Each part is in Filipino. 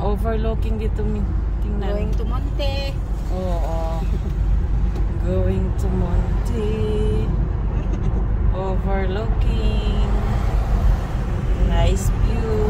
overlooking dito. Tingnan. Going to Monte. Oo. Going to Monte. Overlooking. Nice view.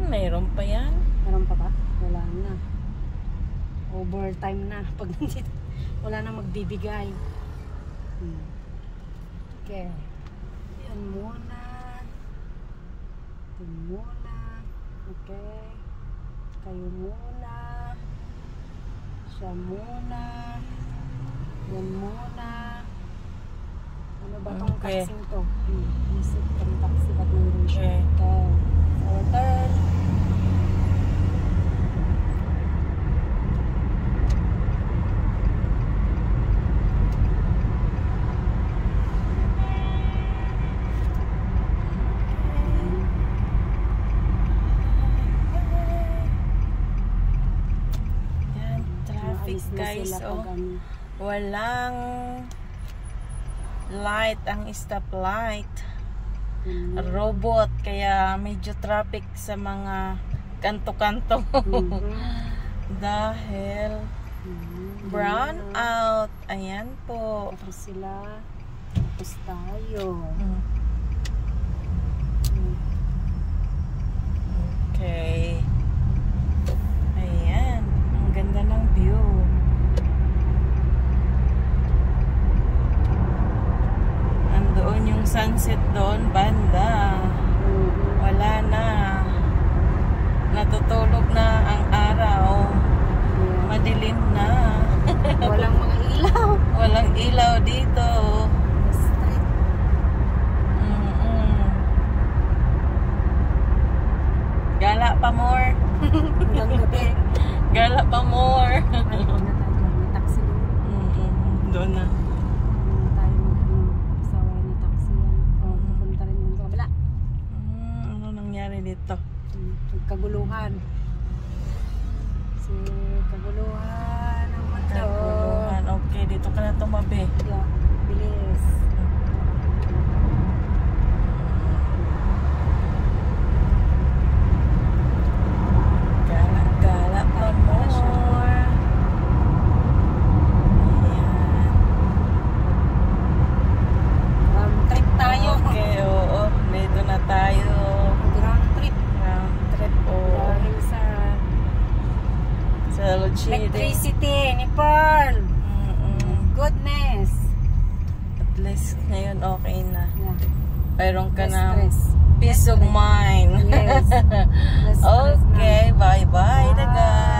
Mayroon pa yan? Meron pa ba? Wala na. Overtime na. Pag nandito, wala na magbibigay. Okay. Yan muna. Yan muna. Okay. Kayo muna. Siya muna. Yan muna. Ano ba tong taxing to? Isip kong taxi ba't nandun siya? Okay. So, turn. Guys, oh, walang light ang stoplight. Robot, kaya medyo traffic sa mga kanto-kanto. Dahil brown out. Ayan po. Tapos sila. Tapos tayo. Okay. Ayan. Ang ganda ng view. Andoon yung sunset doon, banda. Wala na. Natutulog na ang araw. Madilim na. Walang mga ilaw. Walang ilaw dito. Gala pa more. Hanggang gabi. Gala pa more. May taxi doon. Doon na. Tayo mag-saway na taxi yan. Pupunta rin yung kabila. Ano nangyari dito? Kaguluhan. Kaguluhan ang mundo. Kaguluhan. Okay, dito ka na tumabi. Yeah, bilis. Gala pa more. Round trip tayo. Okay, oo. Dito na tayo. Round trip. Round trip, Dahil sa electricity ni Pearl. Goodness. At least ngayon okay na. Yeah. Mayroon ka Less na stress. peace of mind. Yes. Less stress Okay, na. bye-bye na guys.